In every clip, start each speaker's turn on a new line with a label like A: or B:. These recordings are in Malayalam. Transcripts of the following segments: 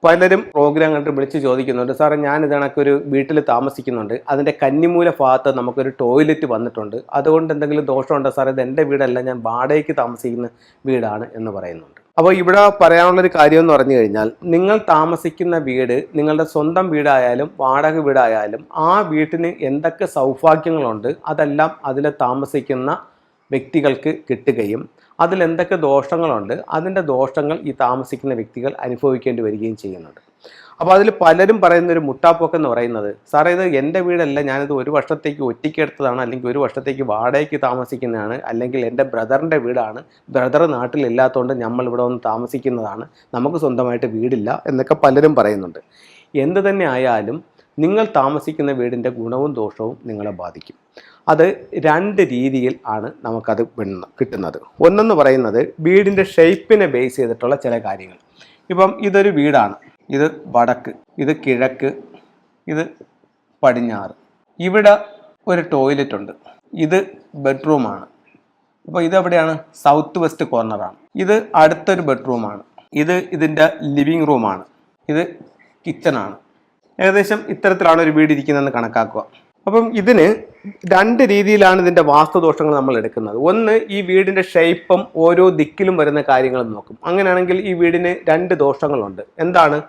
A: പലരും പ്രോഗ്രാം കണ്ടിട്ട് വിളിച്ച് ചോദിക്കുന്നുണ്ട്, സാറേ ഞാൻ ഇതണക്കൊരു വീട്ടിൽ താമസിക്കുന്നുണ്ട്, അതിൻ്റെ കന്നിമൂല ഭാഗത്ത് നമുക്കൊരു ടോയ്ലറ്റ് വന്നിട്ടുണ്ട്, അതുകൊണ്ട് എന്തെങ്കിലും ദോഷമുണ്ടോ സാറേ? ഇത് എൻ്റെ വീടല്ല, ഞാൻ വാടകയ്ക്ക് താമസിക്കുന്ന വീടാണ് എന്ന് പറയുന്നുണ്ട്. അപ്പോൾ ഇവിടെ പറയാനുള്ളൊരു കാര്യം എന്ന് പറഞ്ഞു കഴിഞ്ഞാൽ, നിങ്ങൾ താമസിക്കുന്ന വീട് നിങ്ങളുടെ സ്വന്തം വീടായാലും വാടക വീടായാലും ആ വീട്ടിന് എന്തൊക്കെ സൗഭാഗ്യങ്ങളുണ്ട് അതെല്ലാം അതിൽ താമസിക്കുന്ന വ്യക്തികൾക്ക് കിട്ടുകയും അതിലെന്തൊക്കെ ദോഷങ്ങളുണ്ട് അതിൻ്റെ ദോഷങ്ങൾ ഈ താമസിക്കുന്ന വ്യക്തികൾ അനുഭവിക്കേണ്ടി വരികയും ചെയ്യുന്നുണ്ട്. അപ്പോൾ അതിൽ പലരും പറയുന്നൊരു മുട്ടാപ്പോക്കെന്ന് പറയുന്നത്, സാറേ ഇത് എൻ്റെ വീടല്ല, ഞാനിത് ഒരു വർഷത്തേക്ക് ഒറ്റയ്ക്കെടുത്തതാണ്, അല്ലെങ്കിൽ ഒരു വർഷത്തേക്ക് വാടകയ്ക്ക് താമസിക്കുന്നതാണ്, അല്ലെങ്കിൽ എൻ്റെ ബ്രദറിൻ്റെ വീടാണ്, ബ്രദർ നാട്ടിലില്ലാത്തതുകൊണ്ട് നമ്മൾ ഇവിടെ വന്ന് താമസിക്കുന്നതാണ്, നമുക്ക് സ്വന്തമായിട്ട് വീടില്ല എന്നൊക്കെ പലരും പറയുന്നുണ്ട്. എന്ത് തന്നെ ആയാലും നിങ്ങൾ താമസിക്കുന്ന വീടിൻ്റെ ഗുണവും ദോഷവും നിങ്ങളെ ബാധിക്കും. അത് രണ്ട് രീതിയിൽ ആണ് നമുക്കത് കിട്ടുന്നത്. ഒന്നെന്ന് പറയുന്നത് വീടിൻ്റെ ഷേപ്പിനെ ബേസ് ചെയ്തിട്ടുള്ള ചില കാര്യങ്ങൾ. ഇപ്പം ഇതൊരു വീടാണ്, ഇത് വടക്ക്, ഇത് കിഴക്ക്, ഇത് പടിഞ്ഞാറ്. ഇവിടെ ഒരു ടോയ്ലറ്റ് ഉണ്ട്, ഇത് ബെഡ്റൂമാണ്. അപ്പോൾ ഇതെവിടെയാണ്? South west കോർണറാണ്. ഇത് അടുത്തൊരു ബെഡ്റൂമാണ്, ഇത് ഇതിൻ്റെ ലിവിങ് റൂമാണ്, ഇത് കിച്ചണാണ്. ഏകദേശം ഇത്തരത്തിലാണ് ഒരു വീട് ഇരിക്കുന്നതെന്ന് കണക്കാക്കുക. അപ്പം ഇതിന് രണ്ട് രീതിയിലാണ് ഇതിൻ്റെ വാസ്തുദോഷങ്ങൾ നമ്മൾ എടുക്കുന്നത്. ഒന്ന്, ഈ വീടിൻ്റെ ഷേപ്പും ഓരോ ദിക്കിലും വരുന്ന കാര്യങ്ങളും നോക്കും. അങ്ങനെയാണെങ്കിൽ ഈ വീടിന് രണ്ട് ദോഷങ്ങളുണ്ട്. എന്താണ്?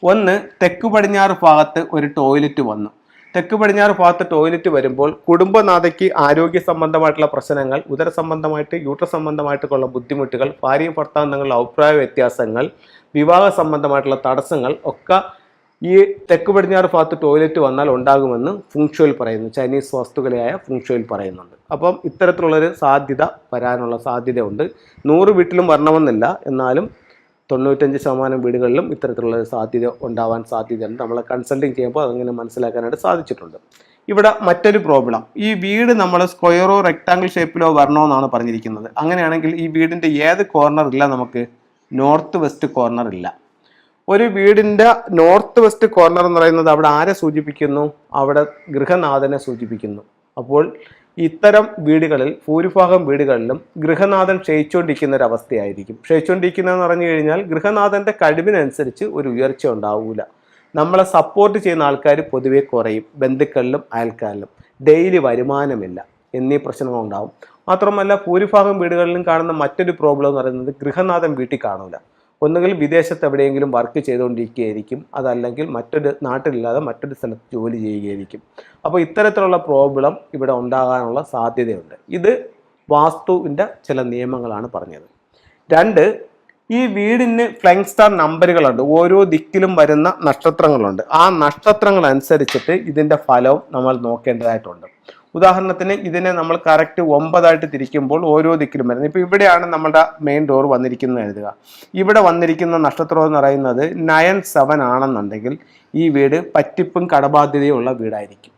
A: ഒന്ന്, തെക്ക് പടിഞ്ഞാറ് ഭാഗത്ത് ഒരു ടോയ്ലറ്റ് വന്നു. തെക്ക് പടിഞ്ഞാറ് ഭാഗത്ത് ടോയ്ലറ്റ് വരുമ്പോൾ കുടുംബനാഥയ്ക്ക് ആരോഗ്യ സംബന്ധമായിട്ടുള്ള പ്രശ്നങ്ങൾ, ഉദര സംബന്ധമായിട്ട് യൂട്ര സംബന്ധമായിട്ടുള്ള ബുദ്ധിമുട്ടുകൾ, ഭാര്യയും ഭർത്താവും തമ്മിലുള്ള അഭിപ്രായ വ്യത്യാസങ്ങൾ, വിവാഹ സംബന്ധമായിട്ടുള്ള തടസ്സങ്ങൾ ഒക്കെ ഈ തെക്ക് പടിഞ്ഞാറ് ഭാഗത്ത് ടോയ്ലറ്റ് വന്നാൽ ഉണ്ടാകുമെന്ന് ഫുങ്ഷുവൽ പറയുന്നു. ചൈനീസ് വാസ്തുകലയായ ഫുങ്ഷുവൽ പറയുന്നുണ്ട്. അപ്പം ഇത്തരത്തിലുള്ളൊരു സാധ്യത വരാനുള്ള സാധ്യതയുണ്ട്. 100 വീട്ടിലും വരണമെന്നില്ല, എന്നാലും 95% വീടുകളിലും ഇത്തരത്തിലുള്ളൊരു സാധ്യത ഉണ്ടാവാൻ സാധ്യതയുണ്ട്. നമ്മളെ കൺസൾട്ടിങ് ചെയ്യുമ്പോൾ അതങ്ങനെ മനസ്സിലാക്കാനായിട്ട് സാധിച്ചിട്ടുണ്ട്. ഇവിടെ മറ്റൊരു പ്രോബ്ലം, ഈ വീട് നമ്മൾ സ്ക്വയറോ റെക്ടാങ്കിൾ ഷേപ്പിലോ വരണമെന്നാണ് പറഞ്ഞിരിക്കുന്നത്. അങ്ങനെയാണെങ്കിൽ ഈ വീടിൻ്റെ ഏത് കോർണർ ഇല്ല? നമുക്ക് നോർത്ത് വെസ്റ്റ് കോർണർ ഇല്ല. ഒരു വീടിൻ്റെ നോർത്ത് വെസ്റ്റ് കോർണർ എന്ന് പറയുന്നത് അവിടെ ആരെ സൂചിപ്പിക്കുന്നു? അവിടെ ഗൃഹനാഥനെ സൂചിപ്പിക്കുന്നു. അപ്പോൾ ഇത്തരം വീടുകളിൽ ഭൂരിഭാഗം വീടുകളിലും ഗൃഹനാഥൻ ക്ഷയിച്ചുകൊണ്ടിരിക്കുന്ന ഒരു അവസ്ഥയായിരിക്കും. ക്ഷയിച്ചുകൊണ്ടിരിക്കുന്നതെന്ന് പറഞ്ഞു കഴിഞ്ഞാൽ ഗൃഹനാഥൻ്റെ കഴിവിനനുസരിച്ച് ഒരു ഉയർച്ച ഉണ്ടാവില്ല. നമ്മളെ സപ്പോർട്ട് ചെയ്യുന്ന ആൾക്കാർ പൊതുവെ കുറയും, ബന്ധുക്കളിലും അയൽക്കാരിലും ഡെയിലി വരുമാനമില്ല എന്നീ പ്രശ്നങ്ങളുണ്ടാവും. മാത്രമല്ല ഭൂരിഭാഗം വീടുകളിലും കാണുന്ന മറ്റൊരു പ്രോബ്ലം എന്ന് പറയുന്നത് ഗൃഹനാഥൻ വീട്ടിൽ കാണൂല. ഒന്നുകിൽ വിദേശത്ത് എവിടെയെങ്കിലും വർക്ക് ചെയ്തുകൊണ്ടിരിക്കുകയായിരിക്കും, അതല്ലെങ്കിൽ മറ്റൊരു നാട്ടിലില്ലാതെ മറ്റൊരു സ്ഥലത്ത് ജോലി ചെയ്യുകയായിരിക്കും. അപ്പോൾ ഇത്തരത്തിലുള്ള പ്രോബ്ലം ഇവിടെ ഉണ്ടാകാനുള്ള സാധ്യതയുണ്ട്. ഇത് വാസ്തുവിൻ്റെ ചില നിയമങ്ങളാണ് പറഞ്ഞത്. രണ്ട്, ഈ വീടിന് ഫ്ലൈങ് സ്റ്റാർ നമ്പറുകളുണ്ട്, ഓരോ ദിക്കിലും വരുന്ന നക്ഷത്രങ്ങളുണ്ട്. ആ നക്ഷത്രങ്ങൾ അനുസരിച്ചിട്ട് ഇതിൻ്റെ ഫലവും നമ്മൾ നോക്കേണ്ടതായിട്ടുണ്ട്. ഉദാഹരണത്തിന് ഇതിനെ നമ്മൾ കറക്റ്റ് 9 തിരിക്കുമ്പോൾ ഓരോ ദിക്കിലും വരുന്നത്. ഇപ്പോൾ ഇവിടെയാണ് നമ്മുടെ മെയിൻ ഡോർ വന്നിരിക്കുന്നത് എഴുതുക. ഇവിടെ വന്നിരിക്കുന്ന നക്ഷത്രം എന്ന് പറയുന്നത് 9-7 ആണെന്നുണ്ടെങ്കിൽ ഈ വീട് പറ്റിപ്പും കടബാധ്യതയും ഉള്ള വീടായിരിക്കും.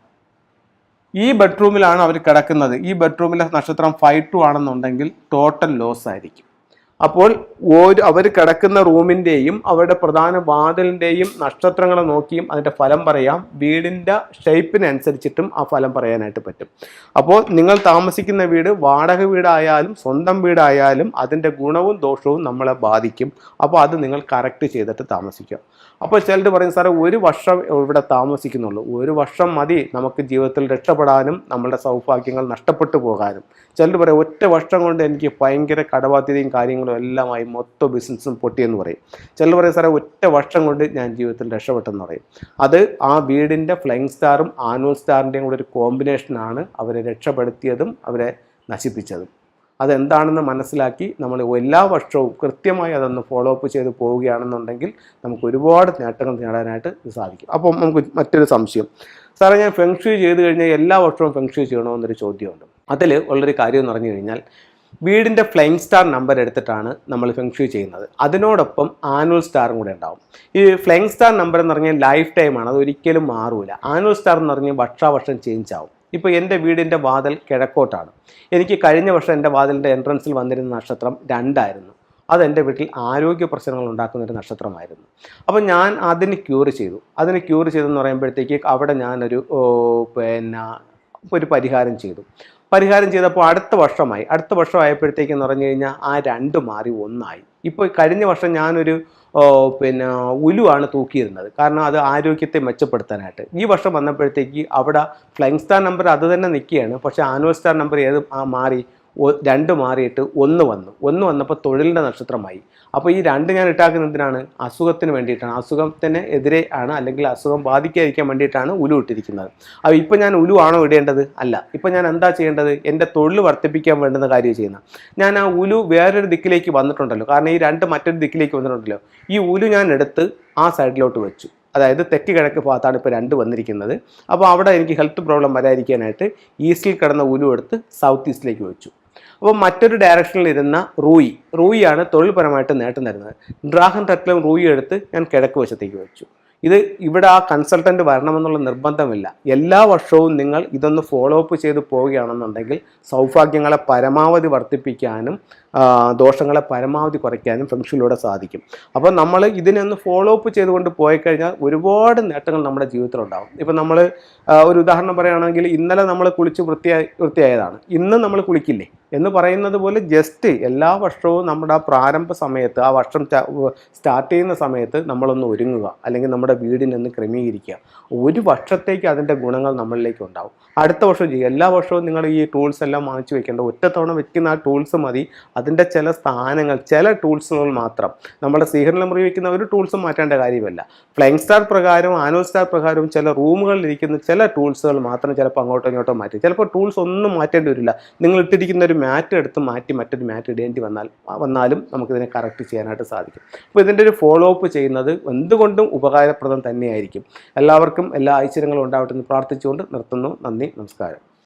A: ഈ ബെഡ്റൂമിലാണ് അവർ കിടക്കുന്നത്. ഈ ബെഡ്റൂമിലെ നക്ഷത്രം 5-2 ആണെന്നുണ്ടെങ്കിൽ ടോട്ടൽ ലോസ് ആയിരിക്കും. അപ്പോൾ അവർ കിടക്കുന്ന റൂമിൻ്റെയും അവരുടെ പ്രധാന വാതിലിൻ്റെയും നക്ഷത്രങ്ങളെ നോക്കിയും അതിൻ്റെ ഫലം പറയാം. വീടിൻ്റെ ഷേപ്പിനനുസരിച്ചിട്ടും ആ ഫലം പറയാനായിട്ട് പറ്റും. അപ്പോൾ നിങ്ങൾ താമസിക്കുന്ന വീട് വാടക വീടായാലും സ്വന്തം വീടായാലും അതിൻ്റെ ഗുണവും ദോഷവും നമ്മളെ ബാധിക്കും. അപ്പോൾ അത് നിങ്ങൾ കറക്റ്റ് ചെയ്തിട്ട് താമസിക്കുക. അപ്പോൾ ചിലർ പറയും, സാറേ 1 വർഷം ഇവിടെ താമസിക്കുന്നുള്ളൂ, 1 വർഷം മതി നമുക്ക് ജീവിതത്തിൽ രക്ഷപ്പെടാനും നമ്മളുടെ സൗഭാഗ്യങ്ങൾ നഷ്ടപ്പെട്ടു പോകാനും. ചിലർ പറയും 1 വർഷം കൊണ്ട് എനിക്ക് ഭയങ്കര കടബാധ്യതയും കാര്യങ്ങളും എല്ലാമായി മൊത്തം ബിസിനസ്സും പൊട്ടിയെന്ന് പറയും. ചിലർ പറയും, സാറേ 1 വർഷം കൊണ്ട് ഞാൻ ജീവിതത്തിൽ രക്ഷപ്പെട്ടെന്ന് പറയും. അത് ആ വീടിൻ്റെ ഫ്ലൈങ് സ്റ്റാറും ആനുവൽ സ്റ്റാറിൻ്റെയും കൂടെ ഒരു കോമ്പിനേഷനാണ് അവരെ രക്ഷപ്പെടുത്തിയതും അവരെ നശിപ്പിച്ചതും. അതെന്താണെന്ന് മനസ്സിലാക്കി നമ്മൾ എല്ലാ വർഷവും കൃത്യമായി അതൊന്ന് ഫോളോ അപ്പ് ചെയ്ത് പോവുകയാണെന്നുണ്ടെങ്കിൽ നമുക്ക് ഒരുപാട് നേട്ടങ്ങൾ നേടാനായിട്ട് സാധിക്കും. അപ്പം നമുക്ക് മറ്റൊരു സംശയം, സാറേ ഞാൻ ഫെങ്ഷുയി ചെയ്ത് കഴിഞ്ഞാൽ എല്ലാ വർഷവും ഫെങ്ഷുയി ചെയ്യണമെന്നൊരു ചോദ്യമുണ്ട്. അതിൽ ഉള്ളൊരു കാര്യം എന്ന് പറഞ്ഞു കഴിഞ്ഞാൽ വീടിൻ്റെ ഫ്ലൈങ് സ്റ്റാർ നമ്പർ എടുത്തിട്ടാണ് നമ്മൾ ഫെങ്ഷുയി ചെയ്യുന്നത്. അതിനോടൊപ്പം ആനുവൽ സ്റ്റാറും കൂടെ ഉണ്ടാവും. ഈ ഫ്ലൈങ് സ്റ്റാർ നമ്പർ എന്ന് പറഞ്ഞാൽ ലൈഫ് ടൈമാണ്, അത് ഒരിക്കലും മാറൂല. ആനുവൽ സ്റ്റാർ എന്ന് പറഞ്ഞാൽ വർഷാവർഷം ചേഞ്ച് ആവും. ഇപ്പോൾ എൻ്റെ വീടിൻ്റെ വാതിൽ കിഴക്കോട്ടാണ്. എനിക്ക് കഴിഞ്ഞ വർഷം എൻ്റെ വാതിലിൻ്റെ എൻട്രൻസിൽ വന്നിരുന്ന നക്ഷത്രം 2 ആയിരുന്നു. അതെൻ്റെ വീട്ടിൽ ആരോഗ്യ പ്രശ്നങ്ങൾ ഉണ്ടാക്കുന്നൊരു നക്ഷത്രമായിരുന്നു. അപ്പം ഞാൻ അതിന് ക്യൂർ ചെയ്തു. ചെയ്തെന്ന് പറയുമ്പോഴത്തേക്ക് അവിടെ ഞാനൊരു ഒരു പരിഹാരം ചെയ്തു. പരിഹാരം ചെയ്തപ്പോൾ അടുത്ത വർഷമായപ്പോഴത്തേക്കെന്ന് പറഞ്ഞു കഴിഞ്ഞാൽ ആ 2 മാറി 1 ഇപ്പോൾ കഴിഞ്ഞ വർഷം ഞാനൊരു പിന്നെ ഉലുവാണ് തൂക്കിയിരുന്നത്, കാരണം അത് ആരോഗ്യത്തെ മെച്ചപ്പെടുത്താനായിട്ട്. ഈ വർഷം വന്നപ്പോഴത്തേക്ക് അവിടെ ഫ്ലൈങ് സ്റ്റാർ നമ്പർ അത് തന്നെ നിൽക്കുകയാണ്, പക്ഷേ ആനുവൽ സ്റ്റാർ നമ്പർ മാറി 2 മാറിയിട്ട് 1 വന്നപ്പോൾ തൊഴിലിൻ്റെ നക്ഷത്രമായി. അപ്പോൾ ഈ 2 ഞാൻ ഇട്ടാക്കുന്നത് എന്തിനാണ്? അസുഖത്തിന് വേണ്ടിയിട്ടാണ്, അസുഖത്തിന് എതിരെ ആണ്, അല്ലെങ്കിൽ അസുഖം ബാധിക്കാതിരിക്കാൻ വേണ്ടിയിട്ടാണ് ഉലു ഇട്ടിരിക്കുന്നത്. അപ്പോൾ ഇപ്പോൾ ഞാൻ ഉലു ആണോ ഇടേണ്ടത്? അല്ല. ഇപ്പോൾ ഞാൻ എന്താ ചെയ്യേണ്ടത്? എൻ്റെ തൊഴിൽ വർദ്ധിപ്പിക്കാൻ വേണ്ടുന്ന കാര്യം ചെയ്യുന്നത്. ഞാൻ ആ ഉലു വേറൊരു ദിക്കിലേക്ക് വന്നിട്ടുണ്ടല്ലോ, കാരണം ഈ 2 മറ്റൊരു ദിക്കിലേക്ക് വന്നിട്ടുണ്ടല്ലോ, ഈ ഉലു ഞാൻ എടുത്ത് ആ സൈഡിലോട്ട് വെച്ചു. അതായത് തെക്ക് കിഴക്ക് ഭാഗത്താണ് ഇപ്പോൾ 2 വന്നിരിക്കുന്നത്. അപ്പോൾ അവിടെ എനിക്ക് ഹെൽത്ത് പ്രോബ്ലം വരാതിരിക്കാനായിട്ട് ഈസ്റ്റിൽ കിടന്ന ഉലു എടുത്ത് സൗത്ത് ഈസ്റ്റിലേക്ക് വെച്ചു. അപ്പോൾ മറ്റൊരു ഡയറക്ഷനിൽ ഇരുന്ന റൂയിയാണ് തൊഴിൽപരമായിട്ട് നേട്ടം തരുന്നത്. ഡ്രാഗൺ തട്ടിലും റൂയി എടുത്ത് ഞാൻ കിഴക്ക് വശത്തേക്ക് വെച്ചു. ഇവിടെ ആ കൺസൾട്ടൻറ്റ് വരണമെന്നുള്ള നിർബന്ധമില്ല. എല്ലാ വർഷവും നിങ്ങൾ ഇതൊന്ന് ഫോളോ അപ്പ് ചെയ്ത് പോവുകയാണെന്നുണ്ടെങ്കിൽ സൗഭാഗ്യങ്ങളെ പരമാവധി വർദ്ധിപ്പിക്കാനും ദോഷങ്ങളെ പരമാവധി കുറയ്ക്കാനും ഫെങ്ഷുയിലൂടെ സാധിക്കും. അപ്പോൾ നമ്മൾ ഇതിനൊന്ന് ഫോളോ അപ്പ് ചെയ്തുകൊണ്ട് പോയി കഴിഞ്ഞാൽ ഒരുപാട് നേട്ടങ്ങൾ നമ്മുടെ ജീവിതത്തിലുണ്ടാകും. ഇപ്പം നമ്മൾ ഒരു ഉദാഹരണം പറയുകയാണെങ്കിൽ, ഇന്നലെ നമ്മൾ കുളിച്ച് വൃത്തിയായതാണ്, ഇന്ന് നമ്മൾ കുളിക്കില്ലേ എന്ന് പറയുന്നത് പോലെ ജസ്റ്റ് എല്ലാ വർഷവും നമ്മുടെ ആ പ്രാരംഭ സമയത്ത്, ആ വർഷം സ്റ്റാർട്ട് ചെയ്യുന്ന സമയത്ത് നമ്മളൊന്ന് ഒരുങ്ങുക, അല്ലെങ്കിൽ നമ്മുടെ വീടിനൊന്ന് ക്രമീകരിക്കുക. ഒരു വർഷത്തേക്ക് അതിൻ്റെ ഗുണങ്ങൾ നമ്മളിലേക്ക് ഉണ്ടാവും. അടുത്ത വർഷം ചെയ്യുക. എല്ലാ വർഷവും നിങ്ങൾ ഈ ടൂൾസ് എല്ലാം വാങ്ങിച്ചു വെക്കേണ്ട, ഒറ്റത്തവണ വെക്കുന്ന ആ ടൂൾസ് മതി. അതിൻ്റെ ചില സ്ഥാനങ്ങൾ, ചില ടൂൾസുകൾ മാത്രം, നമ്മുടെ സീഹറിൽ മുറി വയ്ക്കുന്ന ഒരു ടൂൾസും മാറ്റേണ്ട കാര്യമല്ല. ഫ്ലൈങ് സ്റ്റാർ പ്രകാരവും ആനുവൽ സ്റ്റാർ പ്രകാരവും ചില റൂമുകളിൽ ഇരിക്കുന്ന ചില ടൂൾസുകൾ മാത്രം ചിലപ്പോൾ അങ്ങോട്ടോ ഇങ്ങോട്ടോ മാറ്റി, ചിലപ്പോൾ ടൂൾസ് ഒന്നും മാറ്റേണ്ടി വരില്ല. നിങ്ങൾ ഇട്ടിരിക്കുന്ന ഒരു മാറ്റ് എടുത്ത് മാറ്റി മറ്റൊരു മാറ്റ് ഇടേണ്ടി വന്നാലും നമുക്കിതിനെ കറക്റ്റ് ചെയ്യാനായിട്ട് സാധിക്കും. അപ്പോൾ ഇതിൻ്റെ ഒരു ഫോളോ അപ്പ് ചെയ്യുന്നത് എന്തുകൊണ്ടും ഉപകാരപ്രദം തന്നെയായിരിക്കും. എല്ലാവർക്കും എല്ലാ ഐശ്വര്യങ്ങളും ഉണ്ടാവട്ടെ എന്ന് പ്രാർത്ഥിച്ചുകൊണ്ട് നിർത്തുന്നു. നന്ദി, നമസ്കാരം.